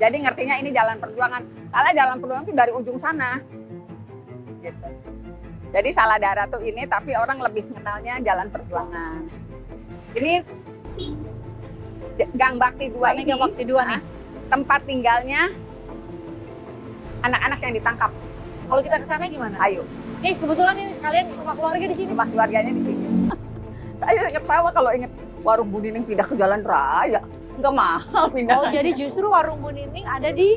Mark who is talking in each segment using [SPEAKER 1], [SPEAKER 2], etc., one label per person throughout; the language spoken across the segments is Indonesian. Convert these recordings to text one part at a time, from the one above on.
[SPEAKER 1] Jadi ngertinya ini jalan perjuangan. Kalau jalan perjuangan itu dari ujung sana. Gitu. Jadi Saladara tuh ini, tapi orang lebih kenalnya jalan perjuangan. Ini Gang Bakti 2 ini.
[SPEAKER 2] Gang Bakti 2 nih.
[SPEAKER 1] Tempat tinggalnya anak-anak yang ditangkap.
[SPEAKER 2] Kalau kita ke sana gimana?
[SPEAKER 1] Ayo.
[SPEAKER 2] Nih kebetulan ini sekalian rumah keluarga di sini.
[SPEAKER 1] Rumah keluarganya di sini. Saya ketawa kalau inget warung Bu Nining pindah ke Jalan Raya. Nggak mahal pindah.
[SPEAKER 2] Oh, jadi justru warung Bu Nining ada di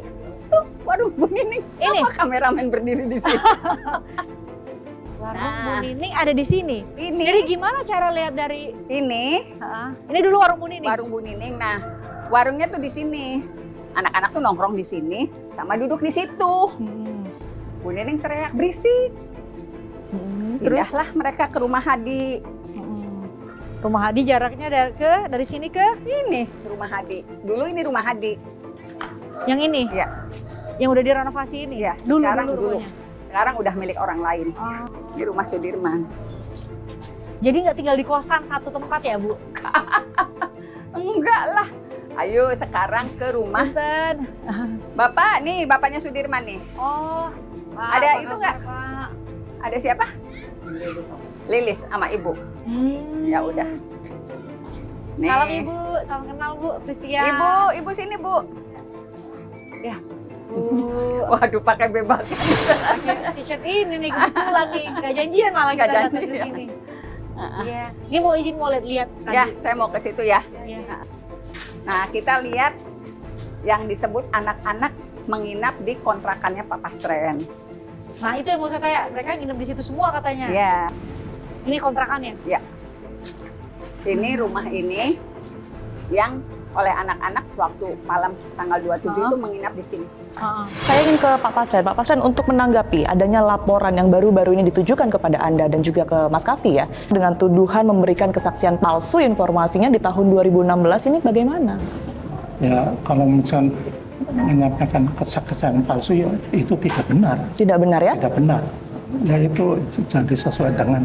[SPEAKER 1] warung Bu Nining.
[SPEAKER 2] Ini
[SPEAKER 1] apa kameramen berdiri di sini?
[SPEAKER 2] Warung Bu Nining ada di sini.
[SPEAKER 1] Ini.
[SPEAKER 2] Jadi gimana cara lihat dari
[SPEAKER 1] ini?
[SPEAKER 2] Ini dulu warung Bu Nining.
[SPEAKER 1] Warung Bu Nining. Nah, warungnya tuh di sini. Anak-anak tuh nongkrong di sini sama duduk di situ. Bu Nining teriak berisik. Pindahlah mereka ke rumah Hadi.
[SPEAKER 2] Rumah Hadi jaraknya dari sini ke
[SPEAKER 1] ini rumah Hadi. Dulu ini rumah Hadi.
[SPEAKER 2] Yang ini?
[SPEAKER 1] Iya.
[SPEAKER 2] Yang udah direnovasi ini?
[SPEAKER 1] Iya.
[SPEAKER 2] Dulu
[SPEAKER 1] Dulu. Sekarang udah milik orang lain. Di rumah Sudirman.
[SPEAKER 2] Jadi nggak tinggal di kosan satu tempat ya, Bu?
[SPEAKER 1] Enggak lah. Ayo sekarang ke rumah. Bapak nih, bapaknya Sudirman nih.
[SPEAKER 2] Oh.
[SPEAKER 1] Ada itu nggak? Ada siapa? Lilis sama Ibu. Ya udah. Nih.
[SPEAKER 2] Salam Ibu, salam kenal Bu, Pristia.
[SPEAKER 1] Ibu sini Bu.
[SPEAKER 2] Ya.
[SPEAKER 1] Waduh, pakai bebas.
[SPEAKER 2] Pakai t-shirt ini nih kebetulan nih, nggak janjian malah kita datang ke sini. Iya. Ini mau izin mau lihat.
[SPEAKER 1] Ya, saya mau ke situ ya.
[SPEAKER 2] Iya.
[SPEAKER 1] Nah, kita lihat yang disebut anak-anak menginap di kontrakannya Pak Pasren.
[SPEAKER 2] Nah, itu yang mau saya tanya. Mereka nginep di situ semua katanya.
[SPEAKER 1] Iya.
[SPEAKER 2] Ini kontrakannya?
[SPEAKER 1] Iya. Ini rumah ini yang oleh anak-anak waktu malam tanggal 27 itu menginap di sini.
[SPEAKER 3] Saya ingin ke Pak Pasren. Pak Pasren, untuk menanggapi adanya laporan yang baru-baru ini ditujukan kepada Anda dan juga ke Mas Kavi ya, dengan tuduhan memberikan kesaksian palsu informasinya di tahun 2016 ini bagaimana?
[SPEAKER 4] Ya, kalau misalkan menyampaikan kesaksian palsu ya itu tidak benar.
[SPEAKER 3] Tidak benar ya?
[SPEAKER 4] Tidak benar. Ya itu jadi sesuai dengan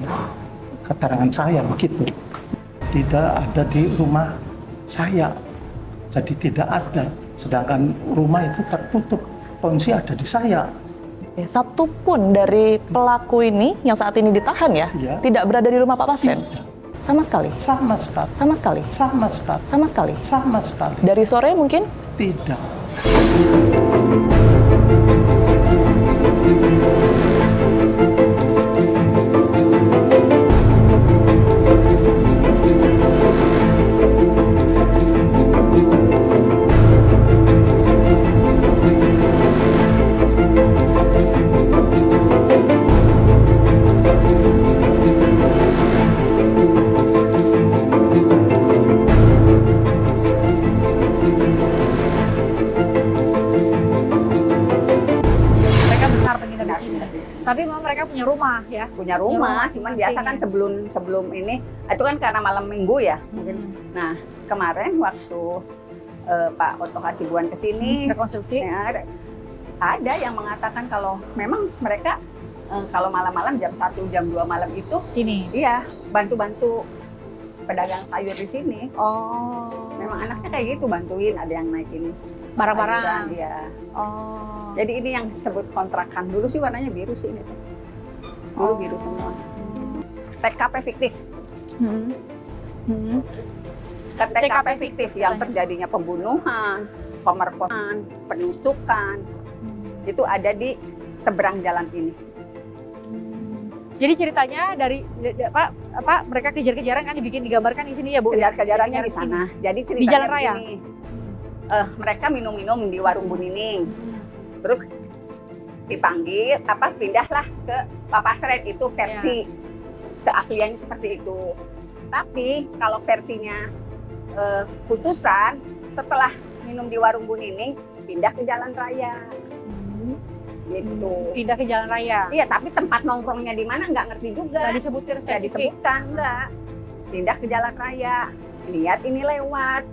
[SPEAKER 4] keterangan saya begitu. Tidak ada di rumah saya. Jadi tidak ada. Sedangkan rumah itu tertutup. Kunci ada di saya.
[SPEAKER 3] Satu pun dari pelaku ini yang saat ini ditahan ya, tidak berada di rumah Pak Pasren?
[SPEAKER 4] Tidak.
[SPEAKER 3] Sama sekali?
[SPEAKER 4] Sama sekali.
[SPEAKER 3] Sama sekali?
[SPEAKER 4] Sama sekali.
[SPEAKER 3] Sama sekali?
[SPEAKER 4] Sama sekali.
[SPEAKER 3] Dari sore mungkin?
[SPEAKER 4] Tidak.
[SPEAKER 2] Tapi memang mereka punya rumah ya?
[SPEAKER 1] Punya rumah, cuman biasa kan sebelum ini, itu kan karena malam minggu ya. Nah, kemarin waktu Pak Oto Hasibuan kesini,
[SPEAKER 2] rekonstruksi,
[SPEAKER 1] ada yang mengatakan kalau memang mereka kalau malam-malam jam 1, jam 2 malam itu
[SPEAKER 2] sini.
[SPEAKER 1] Iya, bantu-bantu pedagang sayur di sini.
[SPEAKER 2] Oh.
[SPEAKER 1] Memang anaknya kayak gitu, bantuin, ada yang naikin
[SPEAKER 2] barang-barang.
[SPEAKER 1] Iya.
[SPEAKER 2] Oh.
[SPEAKER 1] Jadi ini yang disebut kontrakan. Dulu sih warnanya biru sih ini tuh. Dulu biru semua. TKP fiktif. TKP fiktif yang terjadinya pembunuhan, pemerkosaan, penusukan. Itu ada di seberang jalan ini.
[SPEAKER 2] Jadi ceritanya dari apa mereka kejar-kejaran kan digambarkan di sini ya Bu?
[SPEAKER 1] Kejar-kejarannya di sana. Jadi ceritanya
[SPEAKER 2] di Jalan Raya.
[SPEAKER 1] Begini, mereka minum-minum di warung Bu Nining. Terus dipanggil, pindahlah ke Pak Pasren, itu versi keasliannya seperti itu. Tapi kalau versinya putusan setelah minum di warung Bu Nining pindah ke Jalan Raya. Gitu.
[SPEAKER 2] Pindah ke Jalan Raya.
[SPEAKER 1] Iya, tapi tempat nongkrongnya di mana nggak ngerti juga.
[SPEAKER 2] Nggak disebutkan.
[SPEAKER 1] Nggak disebutkan, nggak. Pindah ke Jalan Raya. Lihat ini lewat.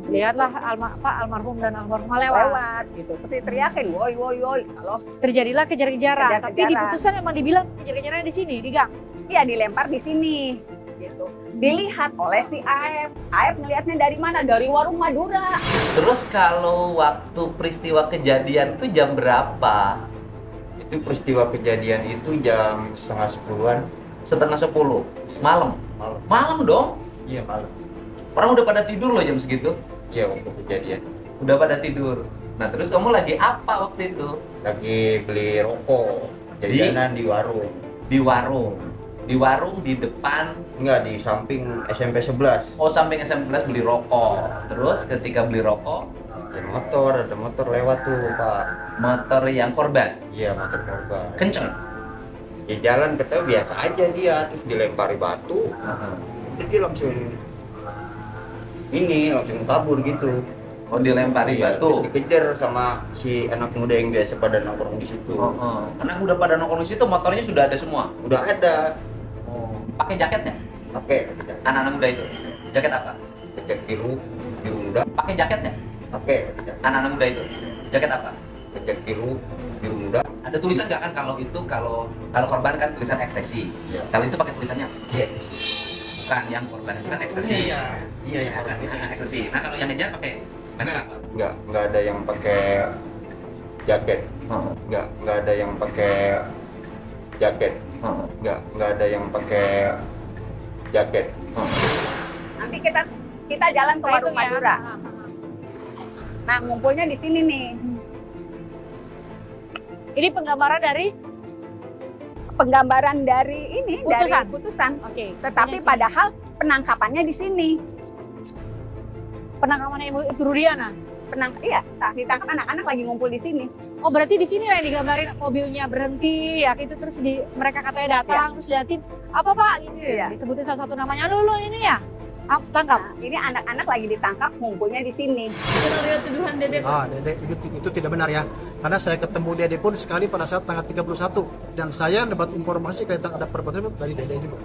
[SPEAKER 2] Lihatlah almarhum dan almarhumah lewat
[SPEAKER 1] gitu. Seperti teriakin, woi. Kalau
[SPEAKER 2] terjadilah kejar-kejaran. Tapi di putusan memang dibilang kejar-kejaran di sini, di gang.
[SPEAKER 1] Iya, dilempar di sini. gitu. Dilihat oleh si Aep. Aep ngelihatnya dari mana? Dari warung Madura.
[SPEAKER 5] Terus kalau waktu peristiwa kejadian itu jam berapa?
[SPEAKER 6] Itu peristiwa kejadian itu jam setengah 10-an.
[SPEAKER 5] Setengah 10 malam.
[SPEAKER 6] Malam.
[SPEAKER 5] Malam dong.
[SPEAKER 6] Iya malam.
[SPEAKER 5] Orang udah pada tidur loh jam segitu.
[SPEAKER 6] Iya waktu kejadian.
[SPEAKER 5] Udah pada tidur. Nah terus kamu lagi apa waktu itu?
[SPEAKER 6] Lagi beli rokok, jajanan di warung.
[SPEAKER 5] Di warung. Di warung di depan.
[SPEAKER 6] Enggak, di samping SMP 11.
[SPEAKER 5] Oh, samping SMP 11 beli rokok. Terus ketika beli rokok,
[SPEAKER 6] Ada motor lewat tuh Pak.
[SPEAKER 5] motor yang korban
[SPEAKER 6] Iya motor korban.
[SPEAKER 5] kenceng.
[SPEAKER 6] Ya jalan katanya biasa aja dia, terus dilempari batu.
[SPEAKER 5] Heeh.
[SPEAKER 6] Terus dia langsung kabur gitu.
[SPEAKER 5] Oh, dilempari
[SPEAKER 6] Iya,
[SPEAKER 5] batu.
[SPEAKER 6] terus dikejar sama si anak muda yang biasa pada nongkrong di situ.
[SPEAKER 5] Heeh. Karena udah pada nongkrong di situ, motornya sudah ada semua.
[SPEAKER 6] Udah ada.
[SPEAKER 5] Oh. Pakai jaketnya?
[SPEAKER 6] Pakai
[SPEAKER 5] Anak-anak muda itu. Jaket apa?
[SPEAKER 6] jaket biru muda.
[SPEAKER 5] Pakai jaketnya?
[SPEAKER 6] Pakai
[SPEAKER 5] Anak-anak muda itu. Jaket apa?
[SPEAKER 6] jaket biru muda.
[SPEAKER 5] Ada tulisan nggak kan kalau itu kalau korban kan tulisan ekstasi.
[SPEAKER 6] Iya.
[SPEAKER 5] Kalau itu pakai tulisannya?
[SPEAKER 6] Iya.
[SPEAKER 5] Bukan, yang korban itu kan ekstasi.
[SPEAKER 6] Iya, yang
[SPEAKER 5] Ya kan? Ekstasi. Nah, kalau yang ngejar pakai merek apa?
[SPEAKER 6] Nggak ada yang pakai jaket.
[SPEAKER 5] Heeh.
[SPEAKER 6] Nggak ada yang pakai jaket.
[SPEAKER 5] Heeh.
[SPEAKER 6] Nggak ada yang pakai jaket.
[SPEAKER 1] Nanti kita jalan ke warung
[SPEAKER 2] Itu ya.
[SPEAKER 1] Madura. Nah, ngumpulnya di sini nih.
[SPEAKER 2] Ini penggambaran dari
[SPEAKER 1] Penggambaran dari ini,
[SPEAKER 2] Putusan.
[SPEAKER 1] dari putusan.
[SPEAKER 2] oke.
[SPEAKER 1] Tetapi
[SPEAKER 2] Ini sini.
[SPEAKER 1] padahal penangkapannya di sini.
[SPEAKER 2] penangkapan Ibu Rudiana.
[SPEAKER 1] Iya, saat ditangkap anak-anak lagi ngumpul di sini.
[SPEAKER 2] Oh berarti di sini lah yang digambarin mobilnya berhenti ya gitu terus mereka katanya datang terus liatin apa Pak gitu
[SPEAKER 1] Iya.
[SPEAKER 2] disebutin salah satu namanya lu ini ya tangkap.
[SPEAKER 1] Nah, ini anak-anak lagi ditangkap ngumpulnya di sini.
[SPEAKER 7] Dedek itu tidak benar ya. Karena saya ketemu Dede pun sekali pada saat tanggal 31 dan saya dapat informasi tentang ada perbuatan itu dari Dede juga.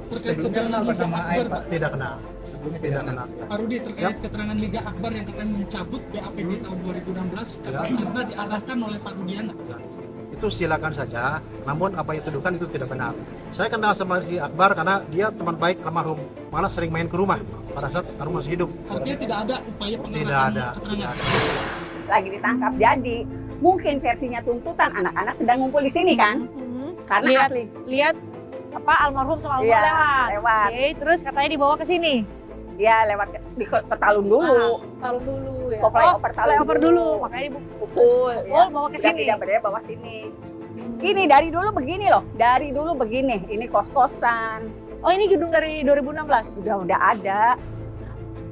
[SPEAKER 8] Terkait keterangan Liga Akbar, Pak.
[SPEAKER 7] Tidak kenal.
[SPEAKER 8] Sebelumnya
[SPEAKER 7] Tidak kenal.
[SPEAKER 8] Pak Rudi, terkait keterangan Liga Akbar yang akan mencabut BAP di tahun 2016 karena diarahkan oleh Pak Rudiana.
[SPEAKER 7] Itu silakan saja, namun apa yang dituduhkan itu tidak benar. Saya kenal sama si Akbar karena dia teman baik almarhum, malah sering main ke rumah pada saat almarhum masih hidup.
[SPEAKER 8] Artinya tidak ada upaya
[SPEAKER 7] Tidak
[SPEAKER 8] pengarahan
[SPEAKER 7] ada.
[SPEAKER 8] keterangan.
[SPEAKER 1] Lagi ditangkap. Jadi, mungkin versinya tuntutan anak-anak sedang ngumpul di sini kan? Karena
[SPEAKER 2] Lihat.
[SPEAKER 1] asli.
[SPEAKER 2] Lihat apa almarhum sama almarhum
[SPEAKER 1] Iya,
[SPEAKER 2] lewat.
[SPEAKER 1] lewat.
[SPEAKER 2] Oke, terus katanya dibawa ke sini.
[SPEAKER 1] Dia lewat ke Talun dulu.
[SPEAKER 2] Talun dulu ya.
[SPEAKER 1] Ke flyover Talun
[SPEAKER 2] flyover
[SPEAKER 1] dulu.
[SPEAKER 2] dulu. Makanya
[SPEAKER 1] Pukul.
[SPEAKER 2] Oh, bawa ke sini.
[SPEAKER 1] Tidak berdaya bawa sini. Ini dari dulu begini loh. Dari dulu begini. Ini kos-kosan.
[SPEAKER 2] Oh, ini gedung dari 2016.
[SPEAKER 1] Udah ada.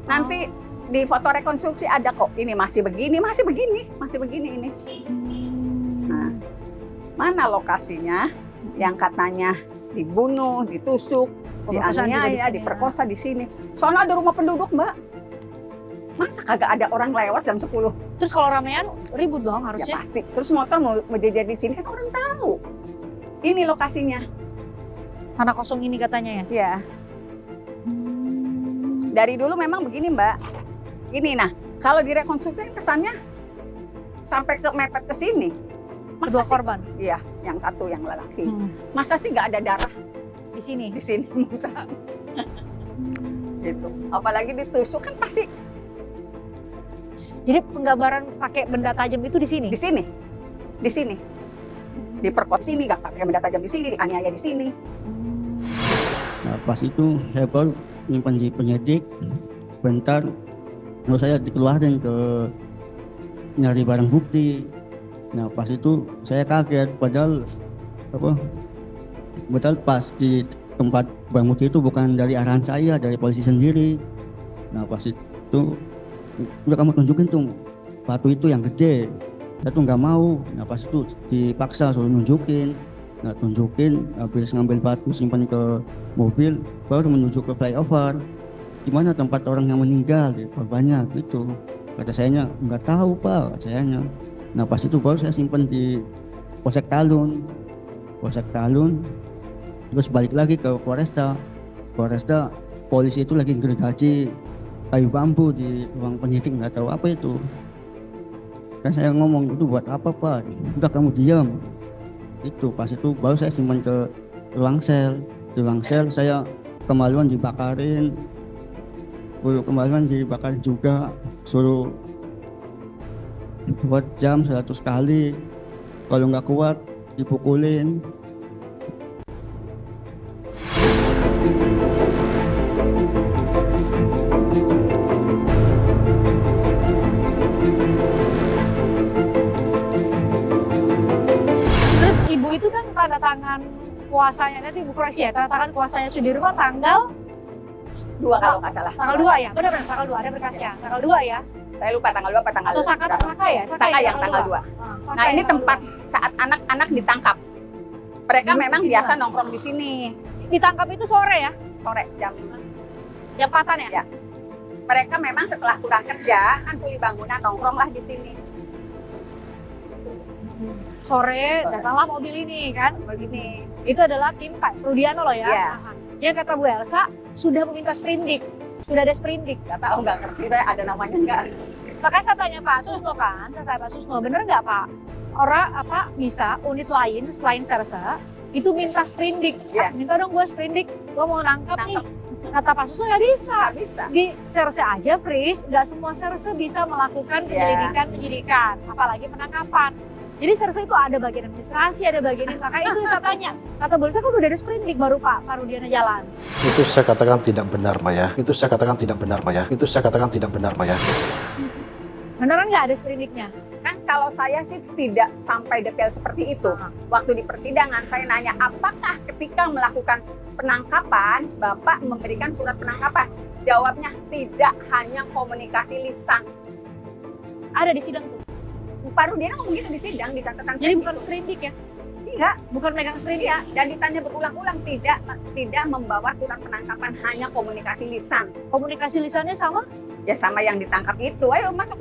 [SPEAKER 1] Nanti di foto rekonstruksi ada kok. Ini masih begini ini. Nah, mana lokasinya yang katanya dibunuh, ditusuk,
[SPEAKER 2] Pemerkosaan juga di
[SPEAKER 1] dianiaya,
[SPEAKER 2] sini,
[SPEAKER 1] diperkosa di sini. Soalnya ada rumah penduduk, Mbak. Masa kagak ada orang lewat jam 10?
[SPEAKER 2] Terus kalau ramean ribut dong
[SPEAKER 1] Ya
[SPEAKER 2] harusnya.
[SPEAKER 1] pasti. Terus motor mau jajar di sini kan orang tahu. Ini lokasinya.
[SPEAKER 2] Tanah kosong ini katanya ya.
[SPEAKER 1] Ya. Dari dulu memang begini, Mbak. Ini nah, kalau direkonstruksi kesannya sampai ke mepet ke sini.
[SPEAKER 2] Kedua
[SPEAKER 1] Masa sih?
[SPEAKER 2] korban
[SPEAKER 1] Iya, yang satu yang lelaki.
[SPEAKER 2] Hmm.
[SPEAKER 1] Masa sih nggak ada darah
[SPEAKER 2] di sini.
[SPEAKER 1] di sini? Gitu. Apalagi ditusuk kan pasti
[SPEAKER 2] Jadi penggambaran pakai benda tajam itu di sini.
[SPEAKER 1] di sini. Diperkosa sini, nggak pakai benda tajam di sini, dianiaya di sini.
[SPEAKER 9] Nah, pas itu saya baru nyimpan di penyidik, bentar lalu saya dikeluarin ke nyari barang bukti. Nah pas itu saya kaget, padahal pas di tempat barang bukti itu bukan dari arahan saya, dari polisi sendiri. Nah pas itu udah kamu tunjukin tuh batu itu yang gede, saya tuh nggak mau. Nah pas itu dipaksa suruh nunjukin. Nah tunjukin, habis ngambil batu simpan ke mobil, baru menuju ke flyover. Di mana tempat orang yang meninggal, korbannya gitu. Kata sayanya nggak tahu Pak, kata sayanya. Nah pas itu baru saya simpan di Polsek Talun, terus balik lagi ke Polresta. Polisi itu lagi gergaji kayu bambu di ruang penyidik, nggak tahu apa itu. Kan saya ngomong itu buat apa Pak? Udah kamu diam. Itu pas itu baru saya simpan ke ruang sel. Di ruang sel saya kemaluan dibakarin, kemaluan dibakarin juga, suruh buat jam 100 kali, kalau nggak kuat dipukulin.
[SPEAKER 2] Terus ibu itu kan tanda tangan kuasanya, nanti ibu koreksi ya, tanda tangan kuasanya Sudirman tanggal
[SPEAKER 1] 2 kalau nggak salah.
[SPEAKER 2] tanggal 2 ya, benar-benar tanggal 2 ada berkasnya, tanggal 2 ya.
[SPEAKER 1] Saya lupa tanggal 2 apa tanggal
[SPEAKER 2] Atau Saka ya?
[SPEAKER 1] Saka yang tanggal 2.
[SPEAKER 2] Saka
[SPEAKER 1] Nah,
[SPEAKER 2] yang
[SPEAKER 1] ini
[SPEAKER 2] tanggal
[SPEAKER 1] tempat saat anak-anak ditangkap. Mereka
[SPEAKER 2] Dulu
[SPEAKER 1] memang
[SPEAKER 2] di sini
[SPEAKER 1] biasa
[SPEAKER 2] lah.
[SPEAKER 1] nongkrong di sini
[SPEAKER 2] 2. Ditangkap itu sore ya?
[SPEAKER 1] sore jam.
[SPEAKER 2] Jam 4-an ya?
[SPEAKER 1] Ya. Mereka memang setelah pulang kerja kan kuli bangunan nongkrong lah di sini.
[SPEAKER 2] Sore datanglah mobil ini kan?
[SPEAKER 1] Begini.
[SPEAKER 2] Itu adalah tim Pak Rudiano loh ya?
[SPEAKER 1] Iya.
[SPEAKER 2] Yang kata Bu Elsa sudah meminta sprindik, sudah ada sprindik.
[SPEAKER 1] Nggak tahu, nggak ngerti saya ada namanya nggak.
[SPEAKER 2] Makanya saya tanya Pak Susno kan, saya tanya Pak Susno, bener nggak Pak? Orang bisa unit lain selain Serse itu minta sprindik.
[SPEAKER 1] Iya.
[SPEAKER 2] Minta dong gue sprindik, gue mau nangkep nih.
[SPEAKER 1] Nangkep.
[SPEAKER 2] Kata Pak Susno nggak bisa.
[SPEAKER 1] Nggak bisa.
[SPEAKER 2] Di Serse aja freeze, nggak semua Serse bisa melakukan penyelidikan, apalagi penangkapan. Jadi Serse itu ada bagian administrasi, ada bagian ini. Makanya itu saya tanya, kata Bu Elsa kan udah ada sprindik baru Pak Rudiana jalan.
[SPEAKER 7] Itu saya katakan tidak benar, Maya. Itu saya katakan tidak benar, Maya. Itu saya katakan tidak benar, Maya.
[SPEAKER 2] Beneran nggak ada sprindiknya?
[SPEAKER 1] Kan kalau saya sih tidak sampai detail seperti itu. Waktu di persidangan saya nanya apakah ketika melakukan penangkapan Bapak memberikan surat penangkapan? Jawabnya tidak, hanya komunikasi lisan.
[SPEAKER 2] Ada di sidang tuh.
[SPEAKER 1] Pak Rudiana ngomong gitu di sidang, di catatan.
[SPEAKER 2] Jadi bukan sprindik ya?
[SPEAKER 1] Enggak,
[SPEAKER 2] Bukan megang sprindik.
[SPEAKER 1] iya. Dan ditanya berulang-ulang tidak membawa surat penangkapan, hanya komunikasi lisan.
[SPEAKER 2] Komunikasi lisannya sama?
[SPEAKER 1] Ya sama yang ditangkap itu. Ayo masuk.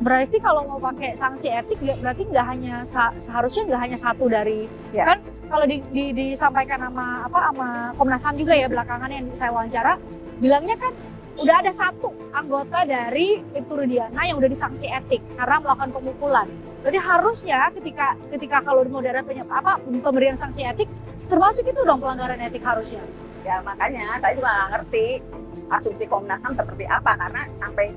[SPEAKER 2] Berarti kalau mau pakai sanksi etik berarti nggak hanya seharusnya nggak hanya satu dari
[SPEAKER 1] Ya.
[SPEAKER 2] kan kalau disampaikan sama Komnas HAM juga ya belakangan yang saya wawancara bilangnya kan udah ada satu anggota dari Ibtu Rudiana yang udah disanksi etik karena melakukan pemukulan. Jadi harusnya ketika kalau mau ada pemberian sanksi etik termasuk itu dong pelanggaran etik harusnya.
[SPEAKER 1] Ya makanya saya juga nggak ngerti asumsi Komnas HAM seperti apa karena sampai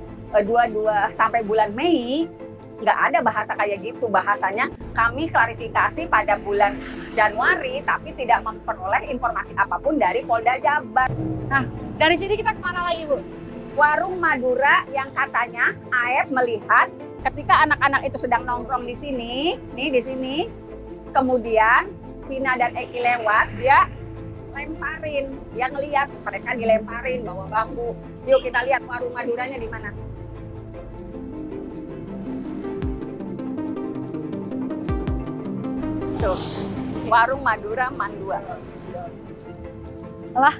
[SPEAKER 1] sampai bulan Mei nggak ada bahasa kayak gitu. Bahasanya kami klarifikasi pada bulan Januari tapi tidak memperoleh informasi apapun dari Polda Jabar.
[SPEAKER 2] Nah dari sini kita kemana lagi Bu?
[SPEAKER 1] Warung Madura yang katanya Aep melihat ketika anak-anak itu sedang nongkrong di sini, nih di sini, kemudian Vina dan Eki lewat, dia lemparin, dia ngeliat mereka dilemparin bawa bambu. Yuk kita lihat warung Maduranya di mana. Tuh, warung Madura Mandua.
[SPEAKER 2] Lah.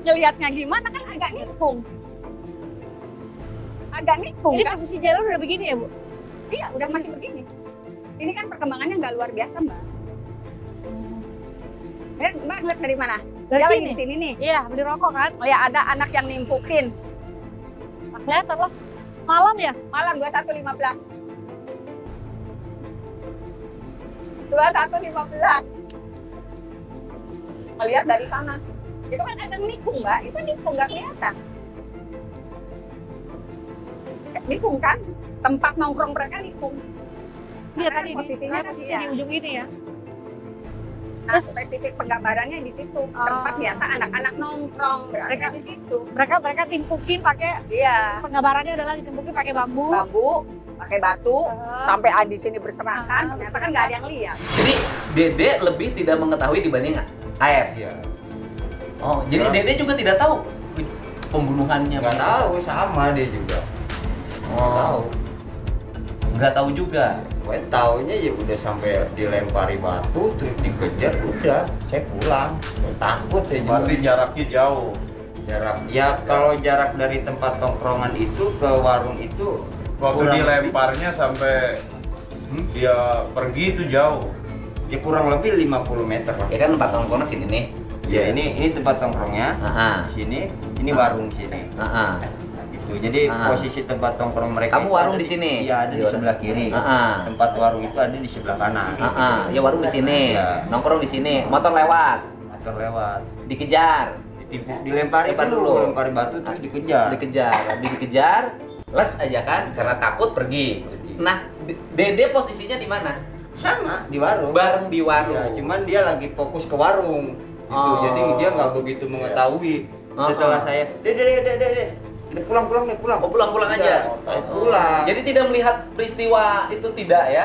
[SPEAKER 1] Ngelihatnya gimana kan agak nikung. Agak nikung
[SPEAKER 2] Ini
[SPEAKER 1] kan?
[SPEAKER 2] posisi jalan udah begini ya Bu?
[SPEAKER 1] Iya, udah masih begini. Ini kan perkembangannya nggak luar biasa, Mbak. Mbak ngeliat dari mana?
[SPEAKER 2] Dari
[SPEAKER 1] Dia lagi
[SPEAKER 2] sini?
[SPEAKER 1] di sini nih.
[SPEAKER 2] Iya beli rokok kan?
[SPEAKER 1] Lihat ada anak yang nimpukin.
[SPEAKER 2] Nah, kelihatan loh. Malam ya?
[SPEAKER 1] Malam 21.15. 21.15. Melihat dari sana. Itu kan agak nikung, Mbak. Itu nikung, nggak kelihatan. Nikung kan? Tempat nongkrong mereka nikung.
[SPEAKER 2] Iya
[SPEAKER 1] Karena
[SPEAKER 2] tadi
[SPEAKER 1] posisinya
[SPEAKER 2] posisi
[SPEAKER 1] iya.
[SPEAKER 2] di ujung ini ya.
[SPEAKER 1] Nah, spesifik penggambarannya di situ. Tempat biasa anak-anak nongkrong, mereka di situ.
[SPEAKER 2] Mereka timpukin pakai
[SPEAKER 1] Iya.
[SPEAKER 2] penggambarannya adalah ditimpukin pakai bambu.
[SPEAKER 1] Bambu, pakai batu,
[SPEAKER 2] Ah.
[SPEAKER 1] sampai di sini berserakan. Ternyata kan nggak ada yang lihat.
[SPEAKER 5] Jadi Dede lebih tidak mengetahui dibanding Aep.
[SPEAKER 6] Iya.
[SPEAKER 5] Oh, jadi
[SPEAKER 6] Ya.
[SPEAKER 5] Dede juga tidak tahu pembunuhannya.
[SPEAKER 6] Nggak tahu, sama dia juga. Nggak tahu.
[SPEAKER 5] Nggak tahu juga.
[SPEAKER 6] Gue taunya ya udah sampai dilempari batu, terus dikejar, udah saya pulang. Saya takut saya juga.
[SPEAKER 10] Berarti jaraknya jauh.
[SPEAKER 6] Jarak, ya kalau jarak dari tempat tongkrongan itu ke warung itu
[SPEAKER 10] Waktu
[SPEAKER 6] kurang
[SPEAKER 10] dilemparnya sampai dia pergi itu jauh.
[SPEAKER 6] ya kurang lebih 50 meter lah.
[SPEAKER 5] Ya kan tempat nongkrongnya sini nih.
[SPEAKER 6] Ya ini tempat tongkrongnya.
[SPEAKER 5] Aha.
[SPEAKER 6] Di sini, ini warung sini.
[SPEAKER 5] Aha.
[SPEAKER 6] Itu gitu. Jadi posisi tempat tongkrong mereka.
[SPEAKER 5] Kamu
[SPEAKER 6] itu
[SPEAKER 5] warung
[SPEAKER 6] ada
[SPEAKER 5] di sini?
[SPEAKER 6] Iya, ada di sebelah kiri. Tempat warung itu ada di sebelah kanan.
[SPEAKER 5] Ya warung di sini,
[SPEAKER 6] Iya.
[SPEAKER 5] nongkrong di sini, motor lewat,
[SPEAKER 6] Motor lewat.
[SPEAKER 5] dikejar,
[SPEAKER 6] Dilempari
[SPEAKER 5] Lempar
[SPEAKER 6] dulu,
[SPEAKER 5] dulu.
[SPEAKER 6] lempari batu terus dikejar.
[SPEAKER 5] habis dikejar, les aja kan, karena takut pergi. Nah, Dede posisinya di mana?
[SPEAKER 6] Sama di warung.
[SPEAKER 5] Bareng di warung.
[SPEAKER 6] Ya, cuman dia lagi fokus ke warung. Gitu.
[SPEAKER 5] Oh.
[SPEAKER 6] Jadi dia nggak begitu mengetahui. Setelah saya, Dede, pulang deh, pulang.
[SPEAKER 5] Oh, pulang aja.
[SPEAKER 6] Pulang.
[SPEAKER 5] Jadi tidak melihat peristiwa itu tidak ya?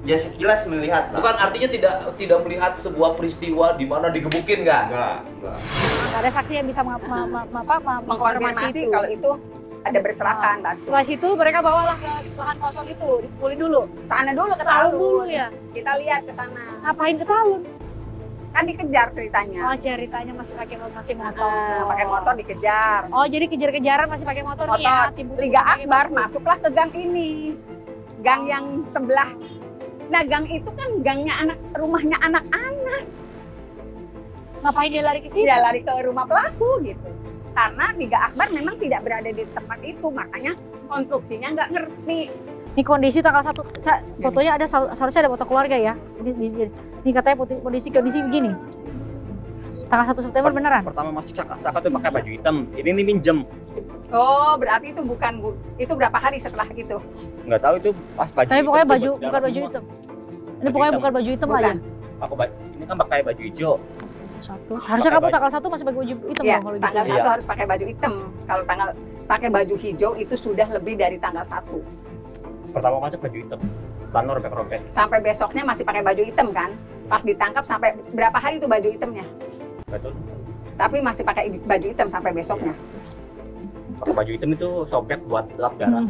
[SPEAKER 6] Ya sekilas melihat lah.
[SPEAKER 5] Bukan artinya tidak melihat sebuah peristiwa di mana digebukin nggak?
[SPEAKER 6] Enggak.
[SPEAKER 2] Nggak ada saksi yang bisa mengkonfirmasi
[SPEAKER 1] Mengkonfirmasi
[SPEAKER 2] itu.
[SPEAKER 1] kalau itu ada berserakan.
[SPEAKER 2] Setelah itu mereka bawalah ke lahan kosong itu, dipukulin dulu.
[SPEAKER 1] Sana dulu ke
[SPEAKER 2] Talun
[SPEAKER 1] Talun
[SPEAKER 2] dulu ya.
[SPEAKER 1] Kita lihat ke sana.
[SPEAKER 2] Ngapain ke Talun?
[SPEAKER 1] Kan dikejar ceritanya.
[SPEAKER 2] Oh, ceritanya masih pakai motor.
[SPEAKER 1] Pakai motor dikejar.
[SPEAKER 2] Oh, jadi kejar-kejaran masih pakai motor, nih ya.
[SPEAKER 1] Motor. Liga Akbar masuklah ke gang ini. Gang yang sebelah. Nah, gang itu kan gangnya rumahnya anak-anak.
[SPEAKER 2] Ngapain dia lari ke sini?
[SPEAKER 1] Dia lari ke rumah pelaku gitu. Karena Liga Akbar memang tidak berada di tempat itu, makanya konstruksinya nggak ngerti.
[SPEAKER 2] Ini kondisi tanggal 1, fotonya ada, seharusnya ada foto keluarga ya. Ini katanya kondisi begini. Tanggal 1 September beneran?
[SPEAKER 11] Pertama masuk Saka tuh pakai baju hitam. Ini minjem.
[SPEAKER 1] Oh, berarti itu itu berapa hari setelah itu?
[SPEAKER 11] Nggak tahu itu pas baju.
[SPEAKER 2] Tapi pokoknya
[SPEAKER 11] hitam,
[SPEAKER 2] baju
[SPEAKER 11] darah
[SPEAKER 2] bukan baju
[SPEAKER 11] semua.
[SPEAKER 2] hitam. Ini pokoknya bukan baju hitam lah ya.
[SPEAKER 11] Ini kan pakai baju hijau.
[SPEAKER 2] Harusnya kamu tanggal 1 masih pakai baju hitam
[SPEAKER 1] Iya,
[SPEAKER 2] dong kalau gitu.
[SPEAKER 1] tanggal 1 harus pakai baju hitam. Kalau pakai baju hijau itu sudah lebih dari tanggal 1.
[SPEAKER 11] Pertama masuk baju hitam. Tanur robek-robek.
[SPEAKER 1] Sampai besoknya masih pakai baju hitam kan? Pas ditangkap sampai berapa hari itu baju hitamnya?
[SPEAKER 11] Betul.
[SPEAKER 1] Tapi masih pakai baju hitam sampai besoknya.
[SPEAKER 11] Pakai baju hitam itu sobek buat lap darah.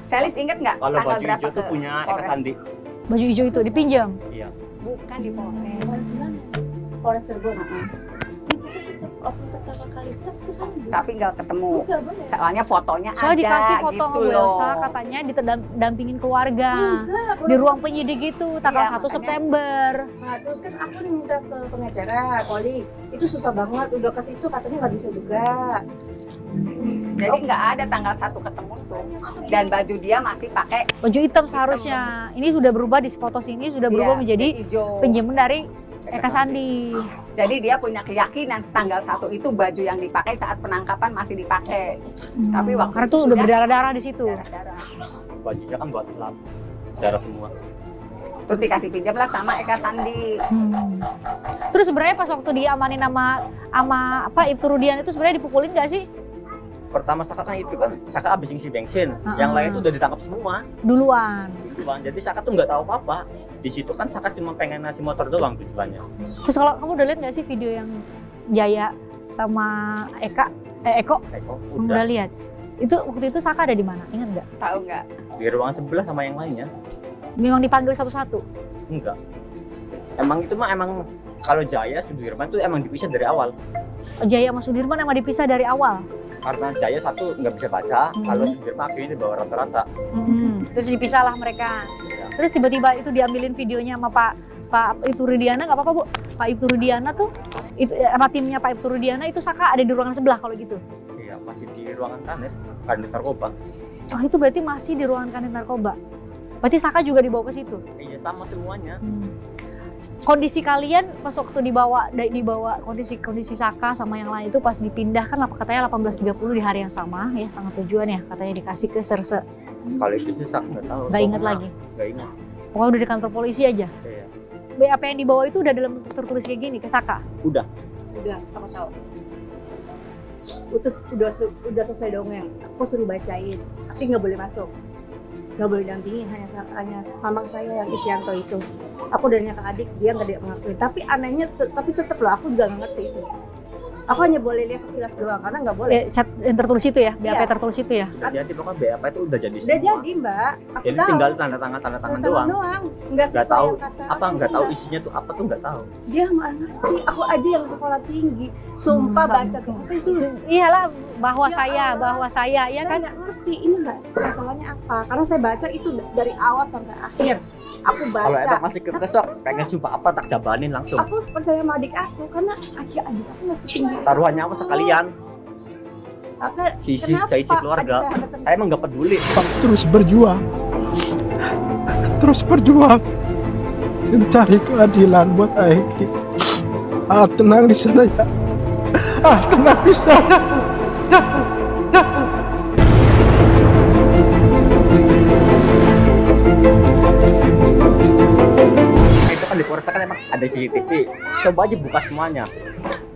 [SPEAKER 1] Selis inget nggak
[SPEAKER 11] Kalau
[SPEAKER 1] tanggal
[SPEAKER 11] baju
[SPEAKER 1] berapa
[SPEAKER 11] hijau tuh
[SPEAKER 1] ke
[SPEAKER 11] punya Eka
[SPEAKER 1] Polres?
[SPEAKER 11] Sandi.
[SPEAKER 2] Baju hijau itu dipinjam.
[SPEAKER 11] Iya.
[SPEAKER 1] Bukan di Polres.
[SPEAKER 12] Polres di mana? Polres Cirebon. Itu setiap waktu pertama kali itu aku kesana.
[SPEAKER 1] Tapi nggak ketemu.
[SPEAKER 12] Nggak boleh.
[SPEAKER 1] Soalnya fotonya
[SPEAKER 2] Soalnya
[SPEAKER 1] ada
[SPEAKER 2] dikasih foto
[SPEAKER 1] gitu
[SPEAKER 2] sama Bu
[SPEAKER 1] loh.
[SPEAKER 2] Elsa, katanya dampingin keluarga.
[SPEAKER 12] Enggak,
[SPEAKER 2] Di ruang penyidik itu tanggal
[SPEAKER 1] Iya,
[SPEAKER 2] 1
[SPEAKER 1] makanya.
[SPEAKER 2] September.
[SPEAKER 12] Nah, terus kan aku minta ke pengacara, Poli, itu susah banget, udah ke situ katanya nggak bisa juga.
[SPEAKER 1] Jadi nggak ada tanggal 1 ketemu tuh. Dan baju dia masih pakai
[SPEAKER 2] Baju hitam seharusnya. Ini sudah berubah di foto sini, sudah berubah
[SPEAKER 1] iya,
[SPEAKER 2] menjadi
[SPEAKER 1] hijau.
[SPEAKER 2] pinjaman dari Eka Sandi.
[SPEAKER 1] Jadi dia punya keyakinan tanggal 1 itu baju yang dipakai saat penangkapan masih dipakai. Tapi waktu
[SPEAKER 2] Karena
[SPEAKER 1] itu
[SPEAKER 2] tuh udah
[SPEAKER 1] sudah
[SPEAKER 2] berdarah-darah di situ.
[SPEAKER 1] darah-darah.
[SPEAKER 11] Bajunya kan buat lap darah semua.
[SPEAKER 1] Terus dikasih pinjam lah sama Eka Sandi.
[SPEAKER 2] Terus sebenarnya pas waktu diamanin sama Ibtu Rudian itu sebenarnya dipukulin nggak sih
[SPEAKER 11] Pertama Saka kan itu kan Saka habis ngisi bensin. Yang lain tuh udah ditangkap semua.
[SPEAKER 2] duluan?
[SPEAKER 11] Jadi Saka tuh nggak tahu apa-apa. Di situ kan Saka cuma pengen ngasih motor doang tujuannya.
[SPEAKER 2] Terus kalau kamu udah lihat nggak sih video yang Jaya sama Eko? Udah lihat. Itu waktu itu Saka ada di mana? Ingat nggak?
[SPEAKER 1] Tahu nggak?
[SPEAKER 11] Di ruangan sebelah sama yang lainnya.
[SPEAKER 2] Memang dipanggil satu-satu.
[SPEAKER 11] Enggak. Emang itu mah emang kalau Jaya Sudirman tuh emang dipisah dari awal.
[SPEAKER 2] Jaya sama Sudirman emang dipisah dari awal.
[SPEAKER 11] Karena Jaya satu nggak bisa baca, kalau Sudirman akhirnya dibawa rata-rata.
[SPEAKER 2] Terus dipisah lah mereka. Terus tiba-tiba itu diambilin videonya sama Pak Ibtu Rudiana, nggak apa-apa Bu? Pak Ibtu Rudiana tuh, itu sama timnya Pak Ibtu Rudiana itu Saka ada di ruangan sebelah kalau gitu.
[SPEAKER 11] Iya, masih di ruangan kanit narkoba.
[SPEAKER 2] Oh itu berarti masih di ruangan kantin narkoba. Berarti Saka juga dibawa ke situ.
[SPEAKER 11] Iya, sama semuanya.
[SPEAKER 2] Kondisi kalian pas waktu dibawa kondisi Saka sama yang lain itu pas dipindah kan katanya 18.30 di hari yang sama ya, setengah tujuan ya katanya dikasih ke Serse.
[SPEAKER 11] Kalau itu sih Saka nggak tahu.
[SPEAKER 2] Nggak inget lagi.
[SPEAKER 11] Nggak ingat.
[SPEAKER 2] Pokoknya udah di kantor polisi aja.
[SPEAKER 11] Iya.
[SPEAKER 2] BAP yang dibawa itu udah dalam bentuk tertulis kayak gini ke Saka.
[SPEAKER 11] Udah.
[SPEAKER 12] Udah, aku tahu. Terus udah selesai dongeng, aku suruh bacain, tapi nggak boleh masuk. Nggak boleh dampingin, hanya mamang saya yang Isyanto itu. Aku udah nanya ke adik, dia nggak mengakui. Tapi anehnya, tapi tetap loh, aku juga nggak ngerti itu. Aku hanya boleh lihat sekilas doang, karena nggak boleh.
[SPEAKER 2] Chat yang tertulis itu ya, BAP
[SPEAKER 12] Iya.
[SPEAKER 2] tertulis itu ya.
[SPEAKER 11] Jadi pokoknya BAP itu udah jadi
[SPEAKER 12] Udah
[SPEAKER 11] semua.
[SPEAKER 12] jadi mbak, aku
[SPEAKER 11] Jadi
[SPEAKER 12] tahu.
[SPEAKER 11] tinggal tanda tangan doang.
[SPEAKER 12] Nggak
[SPEAKER 11] Nggak
[SPEAKER 12] sesuai
[SPEAKER 11] tahu
[SPEAKER 12] yang kata
[SPEAKER 11] apa,
[SPEAKER 12] aku,
[SPEAKER 11] nggak tahu
[SPEAKER 12] iya.
[SPEAKER 11] isinya tuh apa tuh nggak tahu.
[SPEAKER 12] Dia nggak ngerti, aku aja yang sekolah tinggi, sumpah baca BAP sus.
[SPEAKER 2] Iyalah bahwa
[SPEAKER 12] Ya
[SPEAKER 2] saya,
[SPEAKER 12] Allah.
[SPEAKER 2] ya
[SPEAKER 12] Saya
[SPEAKER 2] kan.
[SPEAKER 12] nggak ngerti ini mbak masalahnya apa, karena saya baca itu dari awal sampai akhir. Aku
[SPEAKER 11] Kalau
[SPEAKER 12] baca.
[SPEAKER 11] emang masih kebesok, pengen sumpah apa tak jabanin langsung.
[SPEAKER 12] Aku percaya sama adik aku karena adik aku masih tinggi.
[SPEAKER 11] Taruhan nyawa sekalian.
[SPEAKER 12] Maka
[SPEAKER 11] Sisi
[SPEAKER 12] kenapa
[SPEAKER 11] saya isi keluarga.
[SPEAKER 12] adik saya
[SPEAKER 11] Saya emang nggak peduli.
[SPEAKER 7] Terus berjuang, mencari keadilan buat Aiki. Tenang di sana ya, tenang di sana.
[SPEAKER 11] Itu kan di Polresta kan emang ada CCTV. Coba aja buka semuanya.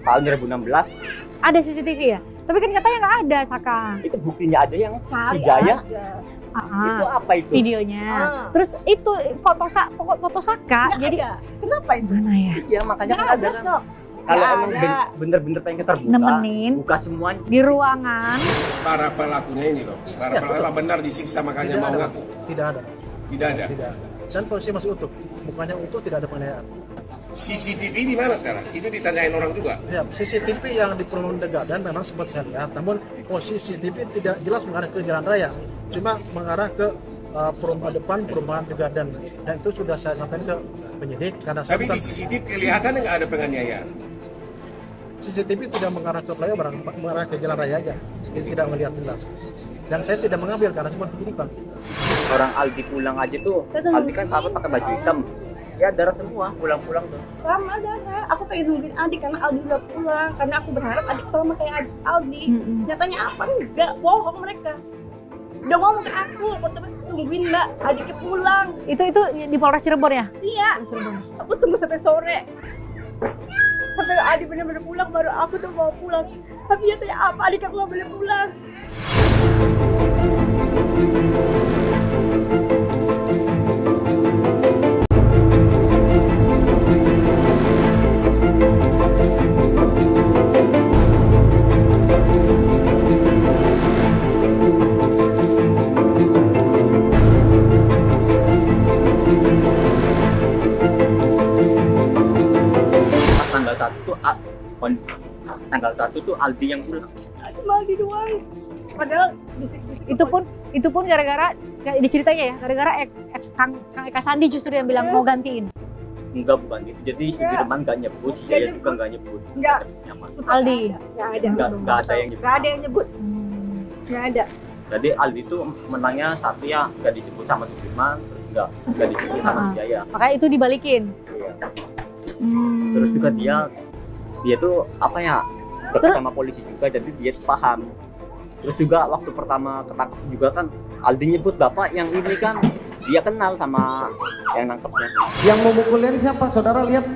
[SPEAKER 11] Tahun 2016
[SPEAKER 2] Ada CCTV ya? Tapi kan katanya nggak ada, Saka.
[SPEAKER 11] itu buktinya aja yang
[SPEAKER 12] cari
[SPEAKER 11] si Jaya.
[SPEAKER 12] aja.
[SPEAKER 11] Itu apa itu?
[SPEAKER 2] Videonya. Terus itu foto Saka.
[SPEAKER 12] Nggak
[SPEAKER 2] Jadi
[SPEAKER 12] ada. Kenapa itu?
[SPEAKER 2] mana ya?
[SPEAKER 11] Iya makanya
[SPEAKER 12] Nggak
[SPEAKER 11] kan
[SPEAKER 12] ada,
[SPEAKER 11] ada kan.
[SPEAKER 12] Sok.
[SPEAKER 11] Kalau
[SPEAKER 12] Nggak
[SPEAKER 11] emang
[SPEAKER 12] ada.
[SPEAKER 11] bener-bener pengen keterbuka,
[SPEAKER 2] Nemenin.
[SPEAKER 11] buka semuanya.
[SPEAKER 2] Di ruangan.
[SPEAKER 10] Para pelakunya ini loh, para pelaku benar disiksa makanya mau ngaku.
[SPEAKER 7] Tidak ada.
[SPEAKER 10] Tidak ada.
[SPEAKER 7] Tidak ada. Dan posisi masih utuh. Bukannya utuh, tidak ada penganiayaan.
[SPEAKER 10] CCTV di mana sekarang? Itu ditanyain orang juga.
[SPEAKER 7] Ya, CCTV yang di Perumahan Degadan memang sempat saya lihat, namun posisi CCTV tidak jelas mengarah ke jalan raya, cuma mengarah ke perumahan depan Perumahan Degadan, dan itu sudah saya sampaikan ke penyidik karena
[SPEAKER 10] Tapi di CCTV kelihatan nggak ada penganiayaan.
[SPEAKER 7] CCTV tidak mengarah ke flyover, mengarah ke jalan raya aja, jadi tidak melihat jelas. Dan saya tidak mengambil karena semua penyidik, Bang.
[SPEAKER 11] Orang Aldi pulang aja tuh, Aldi kan sahabat pakai baju hitam. Ya darah semua pulang-pulang tuh.
[SPEAKER 12] Sama darah. Aku pengen nungguin adik karena Aldi udah pulang. Karena aku berharap adik sama kayak Aldi. Nyatanya apa? Enggak, bohong mereka. Udah ngomong ke aku, tungguin mbak, adiknya pulang.
[SPEAKER 2] Itu di Polres Cirebon ya?
[SPEAKER 12] Iya. Aku tunggu sampai sore. Sampai adik benar-benar pulang, baru aku tuh mau pulang. Tapi nyatanya apa? Adik aku nggak boleh pulang.
[SPEAKER 11] Pas tanggal 1 tuh Aldi yang pulang.
[SPEAKER 12] Cuma Aldi doang. Padahal bisik-bisik.
[SPEAKER 2] Itu pun gara-gara kayak diceritanya ya, gara-gara Kang Eka Sandi justru yang bilang mau gantiin.
[SPEAKER 11] Enggak, bukan gitu. Jadi si Firman nggak nyebut, si Jaya juga nggak nyebut.
[SPEAKER 12] Enggak.
[SPEAKER 2] Aldi.
[SPEAKER 12] Nggak ada.
[SPEAKER 11] Nggak ada yang nyebut.
[SPEAKER 12] Nggak ada yang nyebut. Nggak ada.
[SPEAKER 11] Jadi Aldi tuh menangnya satu ya nggak disebut sama si Firman, terus nggak disebut sama si Jaya.
[SPEAKER 2] Makanya itu dibalikin.
[SPEAKER 11] Iya. Terus juga dia tuh apa ya, dekat sama polisi juga, jadi dia paham. Terus juga waktu pertama ketangkep juga kan Aldi nyebut bapak yang ini kan dia kenal sama yang nangkepnya.
[SPEAKER 13] Yang memukulnya ini siapa? Saudara lihat?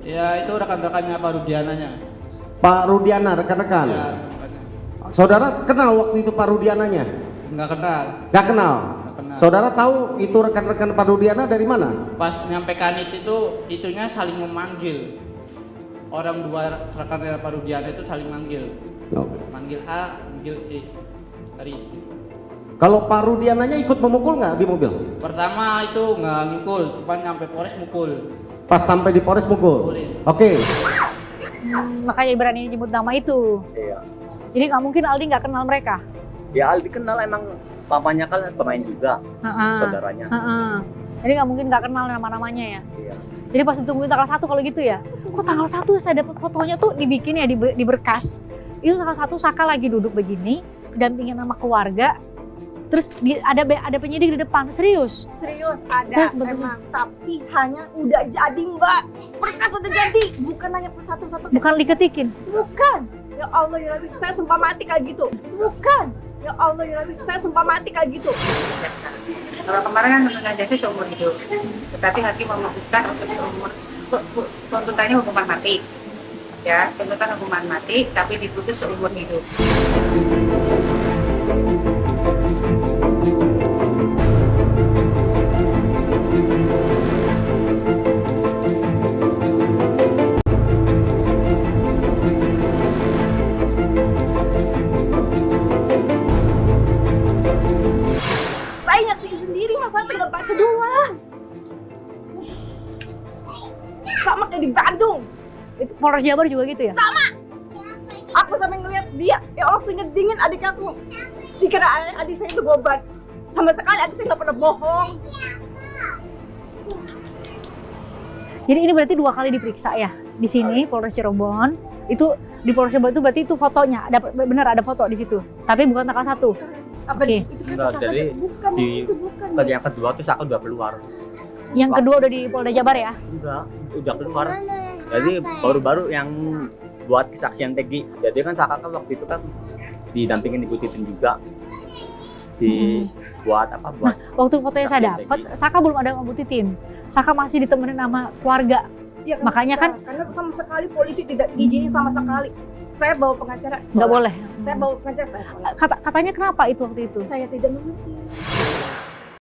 [SPEAKER 8] Ya itu rekan-rekannya Pak Rudiananya.
[SPEAKER 13] Pak Rudiana, rekan-rekan.
[SPEAKER 8] Ya,
[SPEAKER 13] Saudara kenal waktu itu Pak Rudiananya?
[SPEAKER 8] nggak kenal.
[SPEAKER 13] Gak kenal.
[SPEAKER 8] kenal.
[SPEAKER 13] Saudara tahu itu rekan-rekan Pak Rudiana dari mana?
[SPEAKER 8] Pas nyampe kanit itu itunya saling memanggil. Orang dua rekan Pak Rudiana itu saling manggil.
[SPEAKER 13] Oke.
[SPEAKER 8] Manggil A, manggil E. Aris.
[SPEAKER 13] Kalau Pak Rudiananya ikut memukul nggak di mobil?
[SPEAKER 8] Pertama itu nggak ngikul, cuma nyampe Polres mukul.
[SPEAKER 13] Pas sampai di Polres mukul?
[SPEAKER 8] Mukulin.
[SPEAKER 13] Oke.
[SPEAKER 2] Makanya berani nyebut nama itu.
[SPEAKER 11] Iya.
[SPEAKER 2] Jadi nggak mungkin Aldi nggak kenal mereka.
[SPEAKER 11] Ya Aldi kenal, emang papanya kan pemain juga, saudaranya.
[SPEAKER 2] Jadi nggak mungkin nggak kenal nama-namanya ya.
[SPEAKER 11] Iya.
[SPEAKER 2] Jadi pas ditungguin tanggal 1 kalau gitu ya. Kok tanggal 1 saya dapat fotonya tuh dibikin ya di berkas. Itu tanggal 1 Saka lagi duduk begini, dampingin sama keluarga. Terus ada penyidik di depan, serius.
[SPEAKER 12] Serius ada
[SPEAKER 2] Saya sebenarnya.
[SPEAKER 12] emang, tapi hanya udah jadi mbak. Berkas udah jadi, bukan hanya satu-satu.
[SPEAKER 2] Bukan diketikin.
[SPEAKER 12] Bukan. Ya Allah ya Rabbi, saya sumpah mati kayak gitu. Bukan. Ya Allah ya Rabbi, saya sumpah mati kayak gitu.
[SPEAKER 14] Kalau kemarin kan tuntutan jasa seumur hidup, tetapi hakim memutuskan untuk tuntutannya hukuman mati. Ya, tuntutan hukuman mati, tapi diputus seumur hidup.
[SPEAKER 12] Saya nyaksiin sendiri, masa tinggal baca doang. Sama kayak di Bandung.
[SPEAKER 2] Itu Polres Jabar juga gitu ya?
[SPEAKER 12] Sama. Aku sampai ngeliat dia, ya Allah keringet dingin adik aku. Dikira adik saya itu gobat. Sama sekali adik saya nggak pernah bohong.
[SPEAKER 2] Jadi ini berarti 2 kali diperiksa ya di sini Polres Cirebon. Itu di Polres Batu berarti itu fotonya, benar ada foto di situ. Tapi bukan tanggal 1.
[SPEAKER 12] Apa
[SPEAKER 2] Oke.
[SPEAKER 12] itu
[SPEAKER 11] Enggak,
[SPEAKER 12] kata
[SPEAKER 11] jadi
[SPEAKER 12] bukan
[SPEAKER 11] di
[SPEAKER 12] itu bukan.
[SPEAKER 11] tadi yang kedua tuh Saka udah keluar.
[SPEAKER 2] Yang kedua udah di Polda Jabar ya?
[SPEAKER 11] Enggak, udah keluar. Jadi baru-baru yang buat kesaksian Tegi. Jadi kan Saka kan waktu itu kan didampingin Ibu Titin juga. Buat apa? Buat
[SPEAKER 2] Waktu fotonya saya
[SPEAKER 11] kesaksian
[SPEAKER 2] dapat,
[SPEAKER 11] Tegi.
[SPEAKER 2] Saka belum ada sama Bu Titin. Saka masih ditemenin sama keluarga.
[SPEAKER 12] Ya,
[SPEAKER 2] Makanya kan
[SPEAKER 12] karena sama sekali polisi tidak izinin sama sekali. Saya bawa pengacara.
[SPEAKER 2] nggak boleh.
[SPEAKER 12] Saya bawa pengacara saya tolak.
[SPEAKER 2] Katanya kenapa itu waktu itu?
[SPEAKER 12] Saya tidak mengerti.